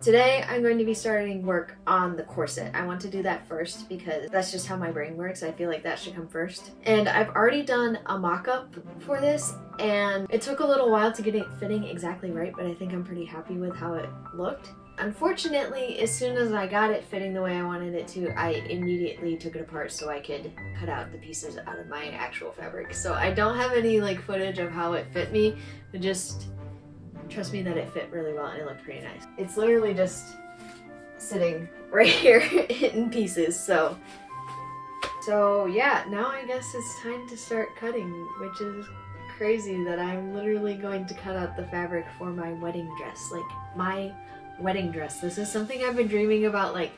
Today I'm going to be starting work on the corset. I want to do that first because that's just how my brain works. I feel like that should come first. And I've already done a mock-up for this and it took a little while to get it fitting exactly right, but I think I'm pretty happy with how it looked. Unfortunately, as soon as I got it fitting the way I wanted it to, I immediately took it apart so I could cut out the pieces out of my actual fabric. So I don't have any like footage of how it fit me, but just trust me that it fit really well and it looked pretty nice. It's literally just sitting right here in pieces, so yeah, now I guess it's time to start cutting, which is crazy that I'm literally going to cut out the fabric for my wedding dress. Like, my wedding dress. This is something I've been dreaming about like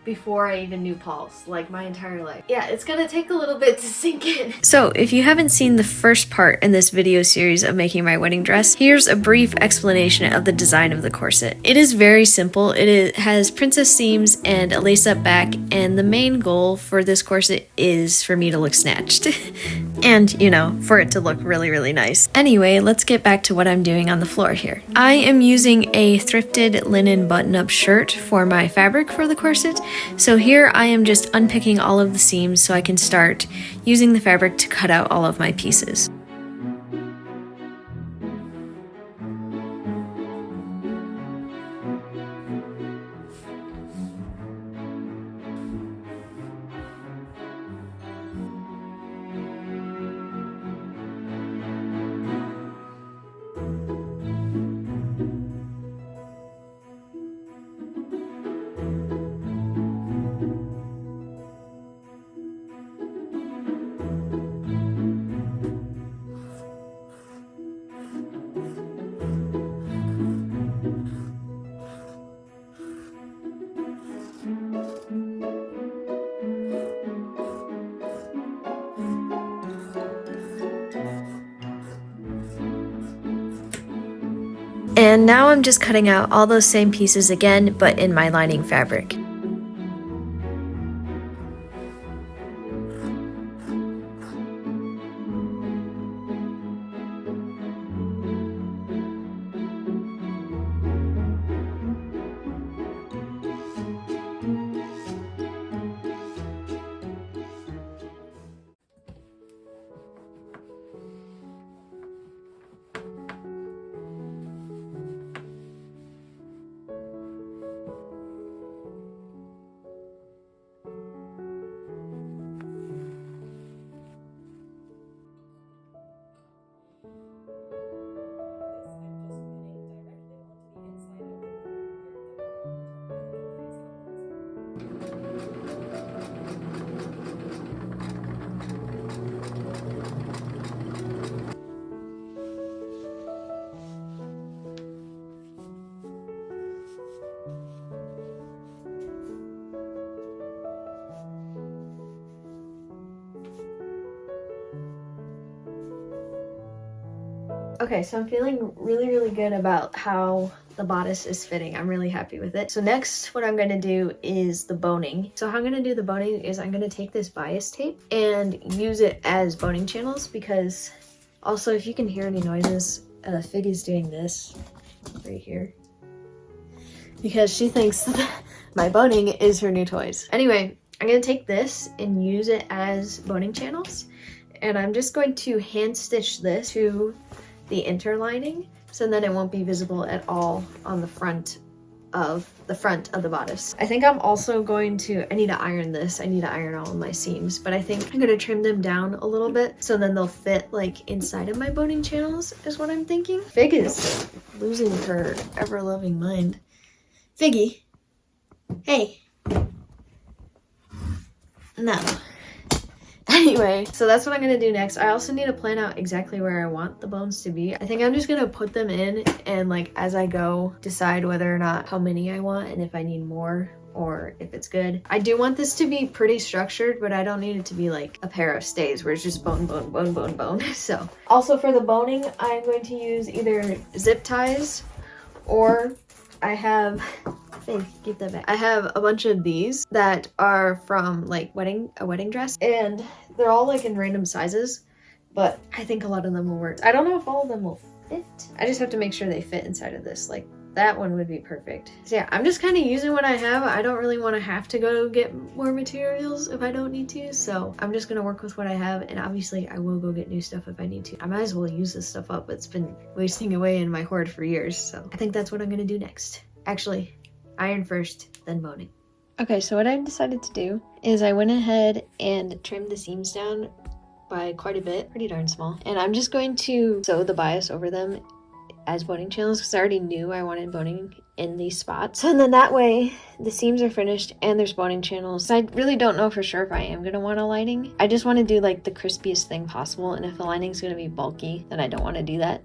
before I even knew Paul's, like my entire life. Yeah, it's gonna take a little bit to sink in. So if you haven't seen the first part in this video series of making my wedding dress, here's a brief explanation of the design of the corset. It is very simple. It has princess seams and a lace-up back, and the main goal for this corset is for me to look snatched. And, you know, for it to look really, really nice. Anyway, let's get back to what I'm doing on the floor here. I am using a thrifted linen button-up shirt for my fabric for the corset. So here I am just unpicking all of the seams so I can start using the fabric to cut out all of my pieces. And now I'm just cutting out all those same pieces again, but in my lining fabric. Okay, so I'm feeling really good about how the bodice is fitting. I'm really happy with it. So next, what I'm gonna do is the boning. So how I'm gonna do the boning is I'm gonna take this bias tape and use it as boning channels, because also if you can hear any noises, Fig is doing this right here because she thinks my boning is her new toys. Anyway, I'm gonna take this and use it as boning channels, and I'm just going to hand stitch this to the interlining, so then it won't be visible at all on the front of the bodice. I think I'm also going to, I need to iron this. I need to iron all of my seams, but I think I'm gonna trim them down a little bit so then they'll fit like inside of my boning channels is what I'm thinking. Fig is losing her ever-loving mind. Figgy, hey. No. Anyway, so that's what I'm gonna do next. I also need to plan out exactly where I want the bones to be. I think I'm just gonna put them in and like as I go decide whether or not how many I want and if I need more or if it's good. I do want this to be pretty structured, but I don't need it to be like a pair of stays where it's just bone, bone, bone, bone, bone. So also for the boning, I'm going to use either zip ties or I have Hey, give that back. I have a bunch of these that are from like a wedding dress, and they're all like in random sizes, but I think a lot of them will work. I don't know if all of them will fit. I just have to make sure they fit inside of this like that one would be perfect. So yeah, I'm just kind of using what I have. I don't really want to have to go get more materials if I don't need to. So I'm just gonna work with what I have, and obviously I will go get new stuff if I need to. I might as well use this stuff up. It's been wasting away in my hoard for years. So I think that's what I'm gonna do next. Actually, iron first, then boning. Okay, so what I decided to do is I went ahead and trimmed the seams down by quite a bit, pretty darn small. And I'm just going to sew the bias over them as boning channels because I already knew I wanted boning in these spots. And then that way the seams are finished and there's boning channels. So I really don't know for sure if I am going to want a lining. I just want to do like the crispiest thing possible, and if the lining's going to be bulky, then I don't want to do that.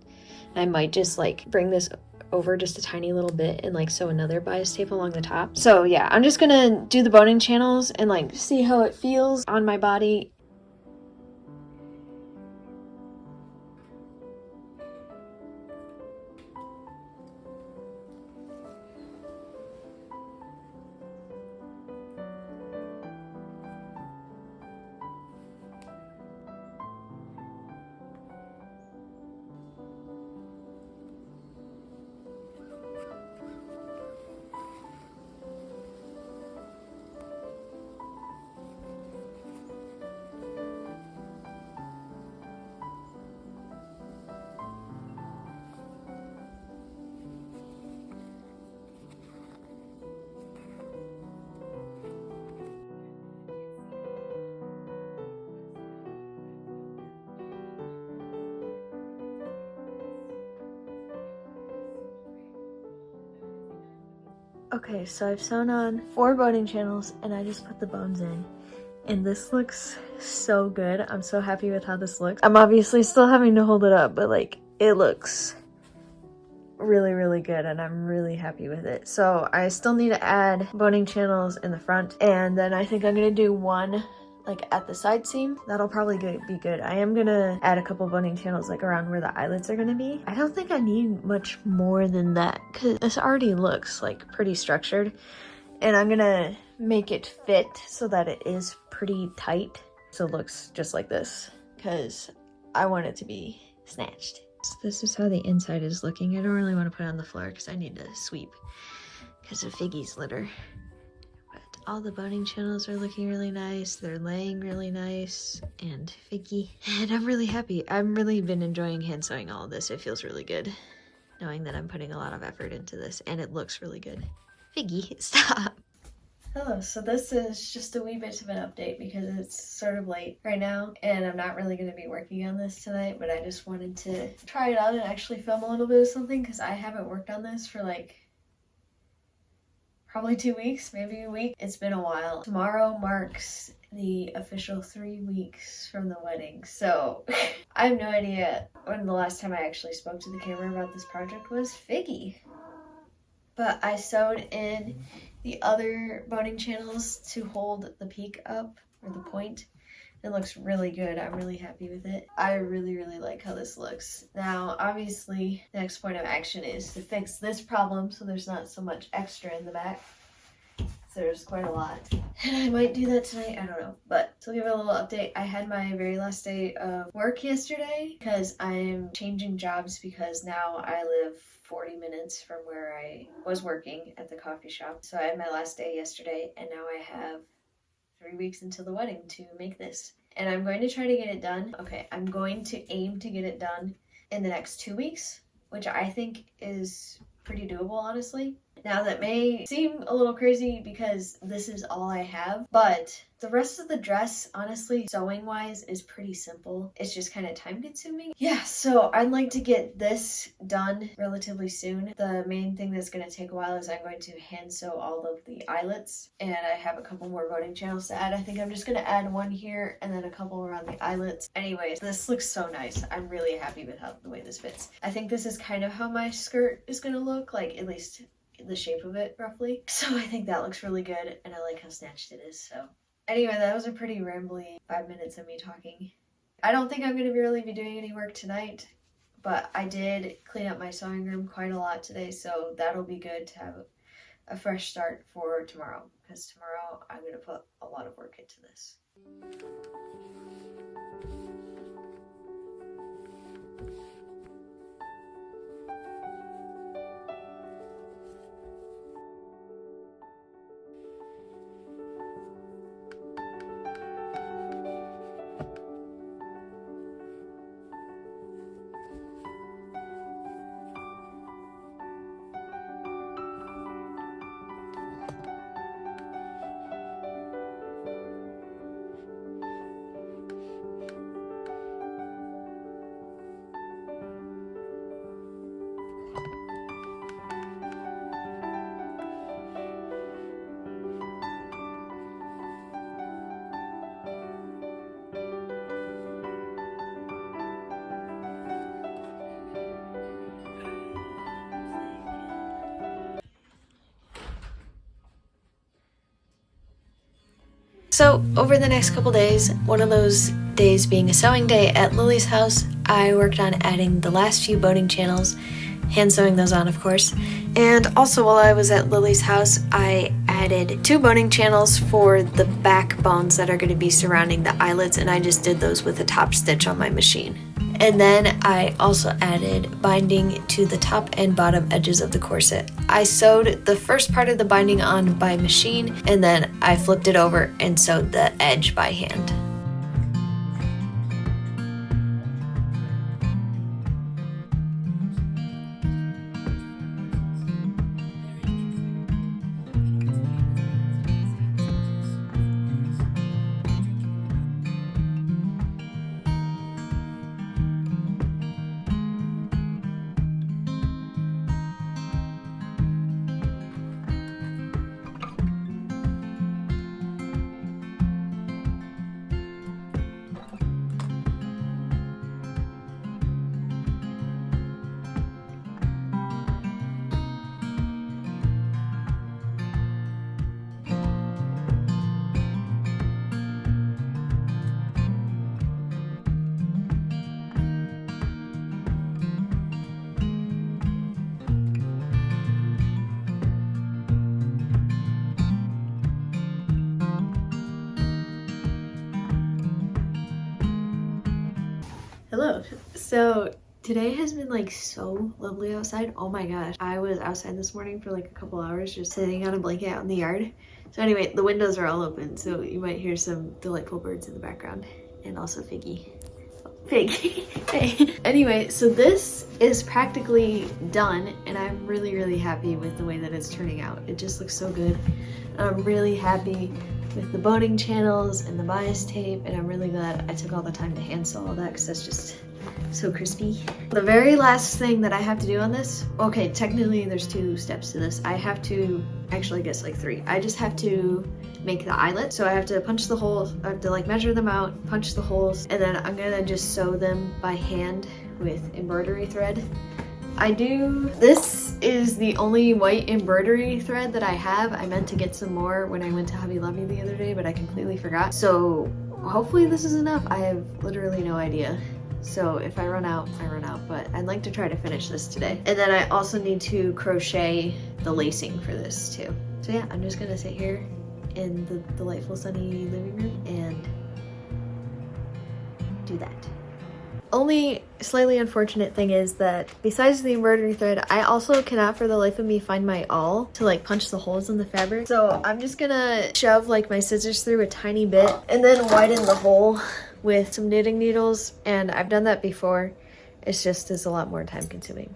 I might just like bring this over just a tiny little bit and like sew another bias tape along the top. So yeah, I'm just gonna do the boning channels and like see how it feels on my body. Okay, so I've sewn on 4 boning channels and I just put the bones in. And this looks so good. I'm so happy with how this looks. I'm obviously still having to hold it up, but like it looks really, really good and I'm really happy with it. So I still need to add boning channels in the front, and then I think I'm gonna do one like at the side seam. That'll probably be good. I am gonna add a couple boning channels like around where the eyelets are gonna be. I don't think I need much more than that because this already looks like pretty structured, and I'm gonna make it fit so that it is pretty tight so it looks just like this because I want it to be snatched. So this is how the inside is looking. I don't really want to put it on the floor because I need to sweep because of Figgy's litter. All the boning channels are looking really nice. They're laying really nice and Figgy. And I'm really happy. I've really been enjoying hand sewing all of this. It feels really good knowing that I'm putting a lot of effort into this and it looks really good. Figgy, stop. Hello, so this is just a wee bit of an update because it's sort of late right now and I'm not really going to be working on this tonight, but I just wanted to try it out and actually film a little bit of something because I haven't worked on this for like probably 2 weeks, maybe a week. It's been a while. Tomorrow marks the official 3 weeks from the wedding. So I have no idea when the last time I actually spoke to the camera about this project was. Figgy. But I sewed in the other boning channels to hold the peak up, or the point. It looks really good. I'm really happy with it. I really, really like how this looks. Now, obviously, the next point of action is to fix this problem so there's not so much extra in the back. So there's quite a lot. And I might do that tonight, I don't know. But to give a little update, I had my very last day of work yesterday because I'm changing jobs because now I live 40 minutes from where I was working at the coffee shop. So I had my last day yesterday and now I have 3 weeks until the wedding to make this. And I'm going to try to get it done. Okay, I'm going to aim to get it done in the next 2 weeks, which I think is pretty doable, honestly. Now that may seem a little crazy because this is all I have, but the rest of the dress, honestly, sewing wise, is pretty simple. It's just kind of time consuming. Yeah, so I'd like to get this done relatively soon. The main thing that's going to take a while is I'm going to hand sew all of the eyelets, and I have a couple more boning channels to add. I think I'm just going to add one here and then a couple around the eyelets. Anyways, this looks so nice. I'm really happy with the way this fits. I think this is kind of how my skirt is going to look, like at least the shape of it roughly. So I think that looks really good and I like how snatched it is. So anyway, that was a pretty rambly 5 minutes of me talking. I don't think I'm going to really be doing any work tonight, but I did clean up my sewing room quite a lot today, so that'll be good to have a fresh start for tomorrow, because tomorrow I'm going to put a lot of work into this. So over the next couple days, one of those days being a sewing day at Lily's house, I worked on adding the last few boning channels, hand sewing those on of course. And also while I was at Lily's house, I added 2 boning channels for the backbones that are going to be surrounding the eyelets, and I just did those with a top stitch on my machine. And then I also added binding to the top and bottom edges of the corset. I sewed the first part of the binding on by machine, and then I flipped it over and sewed the edge by hand. Hello. So today has been like so lovely outside. Oh my gosh. I was outside this morning for like a couple hours just sitting on a blanket out in the yard. So anyway, the windows are all open, so you might hear some delightful birds in the background, and also Figgy. Hey. Anyway, so this is practically done, and I'm really happy with the way that it's turning out. It just looks so good. I'm really happy with the boning channels and the bias tape, and I'm really glad I took all the time to hand sew all that because that's just so crispy. The very last thing that I have to do on this, okay, technically there's 2 steps to this. I have to, actually I guess like 3. I just have to make the eyelet. So I have to punch the holes, I have to like measure them out, punch the holes, and then I'm gonna just sew them by hand with embroidery thread. This is the only white embroidery thread that I have. I meant to get some more when I went to Hobby Lobby the other day, but I completely forgot. So hopefully this is enough. I have literally no idea. So if I run out, I run out, but I'd like to try to finish this today. And then I also need to crochet the lacing for this too. So yeah, I'm just gonna sit here in the delightful sunny living room and do that. Only slightly unfortunate thing is that besides the embroidery thread, I also cannot for the life of me find my awl to like punch the holes in the fabric. So I'm just gonna shove like my scissors through a tiny bit and then widen the hole with some knitting needles, and I've done that before. It's just a lot more time consuming.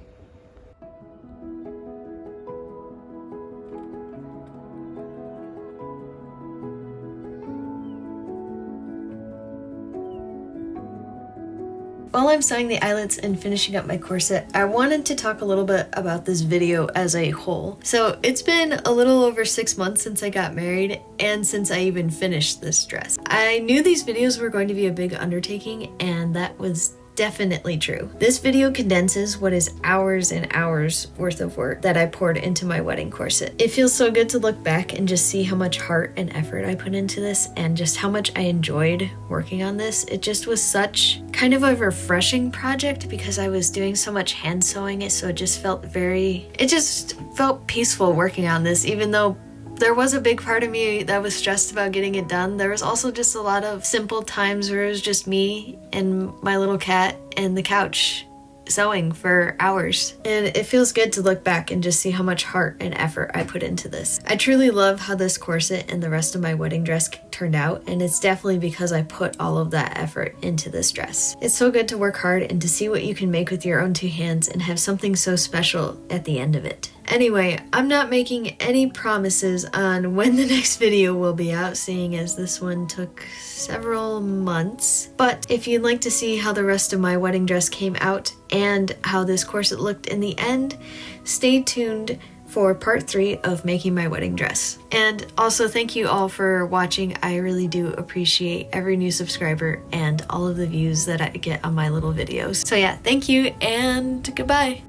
While I'm sewing the eyelets and finishing up my corset, I wanted to talk a little bit about this video as a whole. So it's been a little over 6 months since I got married and since I even finished this dress. I knew these videos were going to be a big undertaking, and that was definitely true. This video condenses what is hours and hours worth of work that I poured into my wedding corset. It feels so good to look back and just see how much heart and effort I put into this and just how much I enjoyed working on this. It just was such kind of a refreshing project because I was doing so much hand sewing it, so it just felt peaceful working on this. Even though there was a big part of me that was stressed about getting it done, there was also just a lot of simple times where it was just me and my little cat and the couch sewing for hours. And it feels good to look back and just see how much heart and effort I put into this. I truly love how this corset and the rest of my wedding dress turned out, and it's definitely because I put all of that effort into this dress. It's so good to work hard and to see what you can make with your own 2 hands and have something so special at the end of it. Anyway, I'm not making any promises on when the next video will be out, seeing as this one took several months. But if you'd like to see how the rest of my wedding dress came out and how this corset looked in the end, stay tuned for part 3 of making my wedding dress. And also thank you all for watching. I really do appreciate every new subscriber and all of the views that I get on my little videos. So yeah, thank you and goodbye.